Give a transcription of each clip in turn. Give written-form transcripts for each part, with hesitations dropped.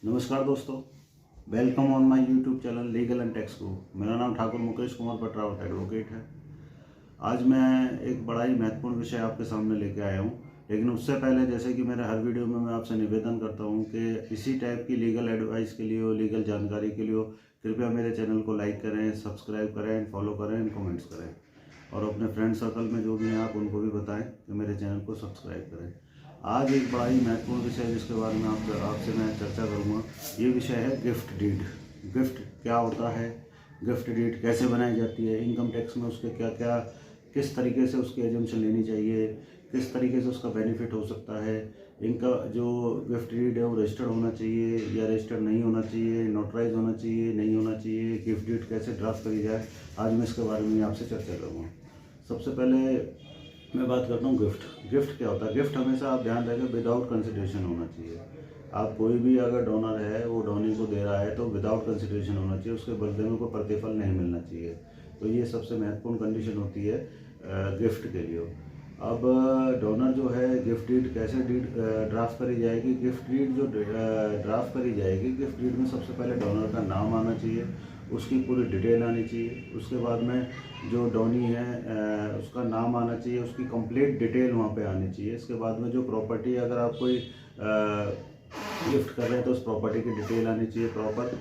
नमस्कार दोस्तों, welcome on my YouTube channel legal and tax group. मेरा नाम ठाकुर मुकेश कुमार पटरावत एडवोकेट है। आज मैं एक बड़ा ही महत्वपूर्ण विषय आपके सामने लेके आया हूँ, लेकिन उससे पहले जैसे कि मेरे हर वीडियो में मैं आपसे निवेदन करता हूँ कि इसी टाइप की लीगल एडवाइस के लिए हो, लीगल जानकारी के लिए हो, कृपया मेरे चैनल को लाइक करें, सब्सक्राइब करें, फॉलो करें, कमेंट्स करें और अपने फ्रेंड सर्कल में जो भी हैं आप उनको भी बताएं कि मेरे चैनल को सब्सक्राइब करें। आज एक बड़ा ही महत्वपूर्ण विषय जिसके बारे में आपसे मैं चर्चा करूंगा। ये विषय है गिफ्ट डीड। गिफ्ट क्या होता है, गिफ्ट डीड कैसे बनाई जाती है, इनकम टैक्स में उसके क्या क्या किस तरीके से उसकी एजम्पशन लेनी चाहिए, किस तरीके से उसका बेनिफिट हो सकता है, इनका जो गिफ्ट डीड है वो रजिस्टर्ड होना चाहिए या रजिस्टर्ड नहीं होना चाहिए, नोटराइज होना चाहिए नहीं होना चाहिए, गिफ्ट डीड कैसे ड्राफ्ट करी जाए, आज मैं इसके बारे में आपसे चर्चा करूँगा। सबसे पहले मैं बात करता हूँ गिफ्ट क्या होता है। गिफ्ट हमेशा आप ध्यान रखें विदाउट कंसिडरेशन होना चाहिए। आप कोई भी अगर डोनर है वो डोनी को दे रहा है तो विदाउट कंसिडरेशन होना चाहिए, उसके बदले में कोई प्रतिफल नहीं मिलना चाहिए। तो ये सबसे महत्वपूर्ण कंडीशन होती है गिफ्ट के लिए। अब डोनर जो है गिफ्ट डीड कैसे ड्राफ्ट करी जाएगी। गिफ्ट डीड जो ड्राफ्ट करी जाएगी, गिफ्ट डीड में सबसे पहले डोनर का नाम आना चाहिए, उसकी पूरी डिटेल आनी चाहिए। उसके बाद में जो डोनी है उसका नाम आना चाहिए, उसकी कंप्लीट डिटेल वहाँ पे आनी चाहिए। इसके बाद में जो प्रॉपर्टी अगर आप कोई गिफ्ट कर रहे हैं तो उस प्रॉपर्टी की डिटेल आनी चाहिए प्रॉपर,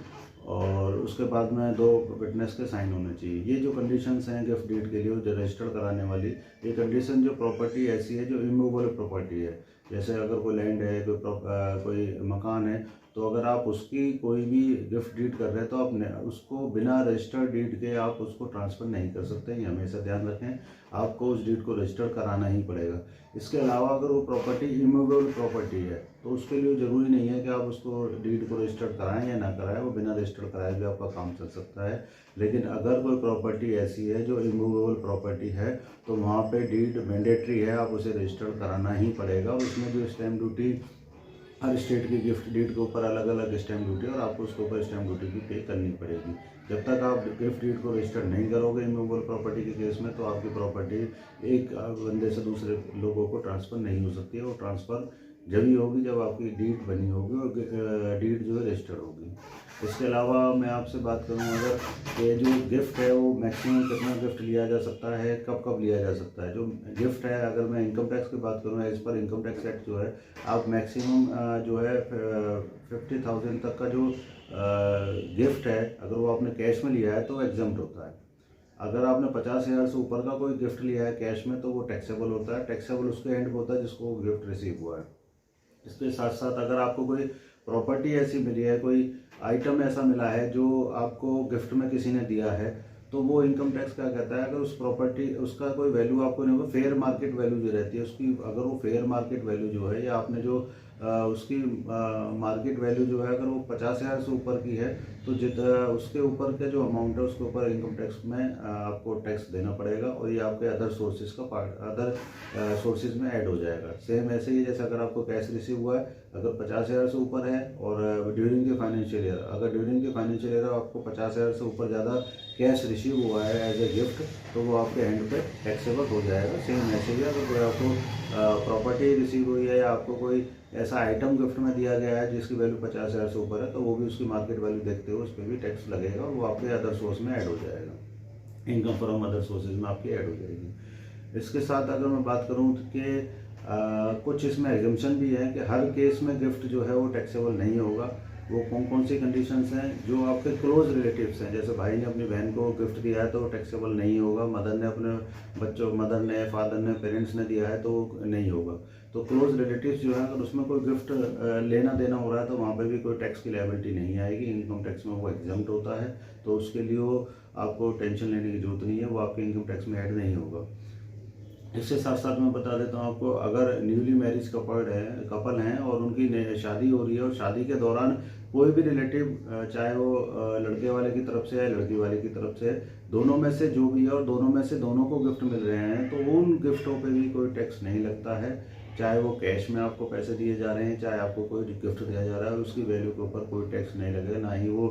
और उसके बाद में 2 विटनेस के साइन होने चाहिए। ये जो कंडीशंस हैं गिफ्ट डीड के लिए जो रजिस्टर्ड कराने वाली, ये कंडीशन जो प्रॉपर्टी ऐसी है जो इमूवेबल प्रॉपर्टी है। जैसे अगर कोई लैंड है, कोई मकान है, तो अगर आप उसकी कोई भी गिफ्ट डीड कर रहे हैं तो आप उसको बिना रजिस्टर्ड डीड के आप उसको ट्रांसफ़र नहीं कर सकते। ये हमेशा ध्यान रखें, आपको उस डीड को रजिस्टर कराना ही पड़ेगा। इसके अलावा अगर वो प्रॉपर्टी इमूवेबल प्रॉपर्टी है तो उसके लिए ज़रूरी नहीं है कि आप उसको डीड को रजिस्टर्ड कराएं या ना कराएं, वो बिना रजिस्टर्ड कराए भी आपका काम चल सकता है। लेकिन अगर कोई प्रॉपर्टी ऐसी है जो इमूवेबल प्रॉपर्टी है तो वहाँ पे डीड मैंडेटरी है, आप उसे रजिस्टर्ड कराना ही पड़ेगा। और उसमें जो स्टैम्प ड्यूटी, हर स्टेट की गिफ्ट डीड के ऊपर अलग अलग स्टैम्प ड्यूटी और आपको उसके ऊपर स्टैम्प ड्यूटी भी पे करनी पड़ेगी। जब तक आप गिफ्ट डीड को रजिस्टर नहीं करोगे इमूवेबल प्रॉपर्टी के केस में, तो आपकी प्रॉपर्टी एक बंदे से दूसरे लोगों को ट्रांसफ़र नहीं हो सकती है। वो ट्रांसफ़र जब ही होगी जब आपकी डीड बनी होगी और डीड जो है रजिस्टर्ड होगी। इसके अलावा मैं आपसे बात करूँ अगर ये जो गिफ्ट है वो मैक्सिमम कितना गिफ्ट लिया जा सकता है, कब कब लिया जा सकता है। जो गिफ्ट है, अगर मैं इनकम टैक्स की बात करूँ, as per income tax act जो है, आप मैक्सिमम जो है 50,000 तक का जो गिफ्ट है अगर वो आपने कैश में लिया है तो एग्जम्प्ट होता है। अगर आपने 50,000 से ऊपर का कोई गिफ्ट लिया है कैश में तो वो टैक्सेबल होता है। टैक्सेबल उसके एंड पे होता है जिसको गिफ्ट रिसीव हुआ है। इसके साथ साथ अगर आपको कोई प्रॉपर्टी ऐसी मिली है, कोई आइटम ऐसा मिला है जो आपको गिफ्ट में किसी ने दिया है, तो वो इनकम टैक्स क्या कहता है, अगर उस प्रॉपर्टी उसका कोई वैल्यू आपको नहीं होगा, फेयर मार्केट वैल्यू जो रहती है उसकी, अगर वो फेयर मार्केट वैल्यू जो है या आपने जो उसकी मार्केट वैल्यू जो है अगर वो 50,000 से ऊपर की है तो उसके ऊपर का जो अमाउंट है उसके ऊपर इनकम टैक्स में आपको टैक्स देना पड़ेगा और ये आपके अदर सोर्सेज का अदर सोर्सेज में ऐड हो जाएगा। सेम ऐसे ही जैसे अगर आपको कैश रिसीव हुआ है, अगर 50,000 से ऊपर है और ड्यूरिंग के फाइनेंशियल ईयर, अगर ड्यूरिंग के फाइनेंशियल ईयर आपको 50,000 से ऊपर ज़्यादा कैश रिसीव हुआ है एज ए गिफ्ट, तो वो आपके हैंड पे टैक्सेबल हो जाएगा। सेम ऐसे ही अगर कोई आपको प्रॉपर्टी रिसीव हुई है या आपको कोई ऐसा आइटम गिफ्ट में दिया गया है जिसकी वैल्यू 50,000 से ऊपर है, तो वो भी उसकी मार्केट वैल्यू देखते हुए उस पर भी टैक्स लगेगा और वो आपके अदर सोर्स में ऐड हो जाएगा। इनकम फ्रॉम अदर सोर्सेज में आपकी ऐड हो जाएगी। इसके साथ अगर मैं बात करूँ कि कुछ इसमें एग्जम्पशन भी है कि हर केस में गिफ्ट जो है वो टैक्सेबल नहीं होगा। वो कौन कौन सी कंडीशंस हैं, जो आपके क्लोज रिलेटिव्स हैं, जैसे भाई ने अपनी बहन को गिफ्ट दिया है तो टैक्सेबल नहीं होगा, मदर ने अपने बच्चों, मदर ने, फादर ने, पेरेंट्स ने दिया है तो नहीं होगा। तो क्लोज रिलेटिव्स जो है अगर उसमें कोई गिफ्ट लेना देना हो रहा है तो वहाँ पे भी कोई टैक्स की लायबिलिटी नहीं आएगी, इनकम टैक्स में वो एग्जम्प्ट होता है। तो उसके लिए वो आपको टेंशन लेने की जरूरत नहीं है, वो आपके इनकम टैक्स में ऐड नहीं होगा। इसके साथ साथ मैं बता देता हूँ आपको, अगर न्यूली मैरिज कपल हैं और उनकी शादी हो रही है और शादी के दौरान कोई भी रिलेटिव, चाहे वो लड़के वाले की तरफ से या लड़की वाले की तरफ से, दोनों में से जो भी है और दोनों में से दोनों को गिफ्ट मिल रहे हैं, तो उन गिफ्टों पे भी कोई टैक्स नहीं लगता है। चाहे वो कैश में आपको पैसे दिए जा रहे हैं, चाहे आपको कोई गिफ्ट दिया जा रहा है, उसकी वैल्यू के ऊपर कोई टैक्स नहीं लगेगा। ना ही वो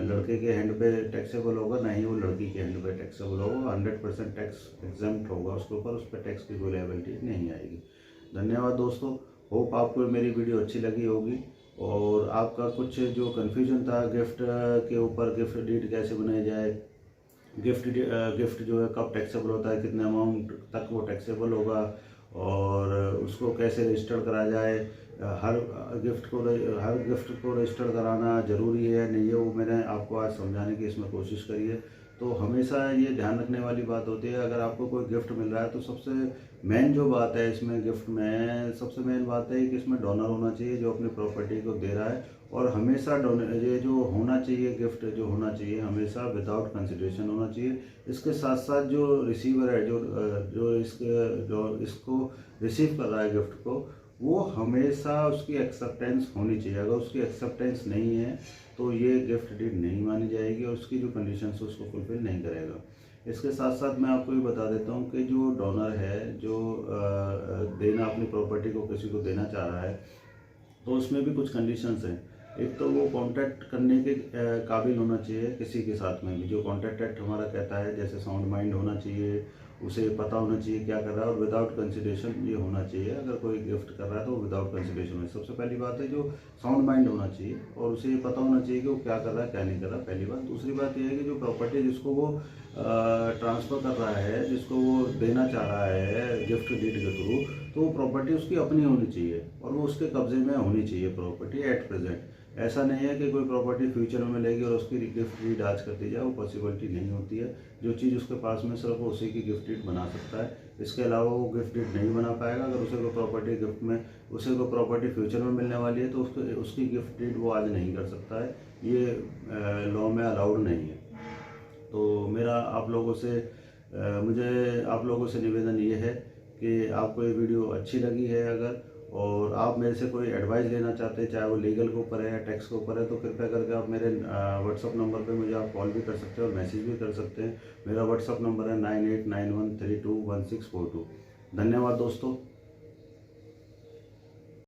लड़के के हैंड पे टैक्सेबल होगा, ना ही वो लड़की के हैंड पे टैक्सेबल होगा। 100% टैक्स एग्जम्प्ट होगा उसके ऊपर, उस पर टैक्स की कोई लायबिलिटी नहीं आएगी। धन्यवाद दोस्तों, होप आपको मेरी वीडियो अच्छी लगी होगी। और आपका कुछ जो कन्फ्यूजन था गिफ्ट के ऊपर, गिफ्ट डीड कैसे बनाई जाए, गिफ्ट जो है कब टैक्सेबल होता है, कितने अमाउंट तक वो टैक्सेबल होगा, और उसको कैसे रजिस्टर करा जाए, हर हर गिफ्ट को रजिस्टर कराना ज़रूरी है नहीं है, वो मैंने आपको आज समझाने की इसमें कोशिश करी है। तो हमेशा ये ध्यान रखने वाली बात होती है, अगर आपको कोई गिफ्ट मिल रहा है तो सबसे मेन जो बात है इसमें, गिफ्ट में सबसे मेन बात है कि इसमें डोनर होना चाहिए जो अपनी प्रॉपर्टी को दे रहा है। और हमेशा डोनर ये जो होना चाहिए, गिफ्ट जो होना चाहिए हमेशा विदाउट कंसिडरेशन होना चाहिए। इसके साथ साथ जो रिसीवर है, जो इसको रिसीव कर रहा है गिफ्ट को, वो हमेशा उसकी एक्सेप्टेंस होनी चाहिए। अगर उसकी एक्सेप्टेंस नहीं है तो ये गिफ्ट डीड नहीं मानी जाएगी और उसकी जो कंडीशंस है उसको फुलफिल नहीं करेगा। इसके साथ साथ मैं आपको ये बता देता हूँ कि जो डोनर है, जो देना अपनी प्रॉपर्टी को किसी को देना चाह रहा है, तो उसमें भी कुछ कंडीशंस हैं। एक तो वो कॉन्टैक्ट करने के काबिल होना चाहिए किसी के साथ में भी, जो कॉन्टैक्ट एक्ट हमारा कहता है, जैसे साउंड माइंड होना चाहिए, उसे पता होना चाहिए क्या कर रहा है, और विदाउट कंसिडरेशन ये होना चाहिए। अगर कोई गिफ्ट कर रहा है तो वो विदाउट कंसिडरेशन है। सबसे पहली बात है जो साउंड माइंड होना चाहिए और उसे ये पता होना चाहिए कि वो क्या कर रहा है क्या नहीं कर रहा, पहली बात। दूसरी बात ये है कि जो प्रॉपर्टी जिसको वो ट्रांसफ़र कर रहा है, जिसको वो देना चाह रहा है गिफ्ट डीड के थ्रू, तो वो प्रॉपर्टी उसकी अपनी होनी चाहिए और वो उसके कब्जे में होनी चाहिए प्रॉपर्टी एट प्रेजेंट। ऐसा नहीं है कि कोई प्रॉपर्टी फ्यूचर में मिलेगी और उसकी गिफ्ट डीड आज कर दी जाए, वो पॉसिबिलिटी नहीं होती है। जो चीज़ उसके पास में सिर्फ वो उसी की गिफ्ट डीड बना सकता है, इसके अलावा वो गिफ्ट डीड नहीं बना पाएगा। अगर उसे कोई प्रॉपर्टी गिफ्ट में, उसे कोई प्रॉपर्टी फ्यूचर में मिलने वाली है तो उसकी गिफ्ट डीड वो आज नहीं कर सकता है, ये लॉ में अलाउड नहीं है। तो मेरा आप लोगों से मुझे आप लोगों से निवेदन ये है कि आपको ये वीडियो अच्छी लगी है अगर, और आप मेरे से कोई एडवाइस लेना चाहते हैं, चाहे वो लीगल के ऊपर है या टैक्स के ऊपर है, तो कृपया करके आप मेरे व्हाट्सअप नंबर पे मुझे आप कॉल भी कर सकते हैं और मैसेज भी कर सकते हैं। मेरा व्हाट्सअप नंबर है 9891321642। धन्यवाद दोस्तों।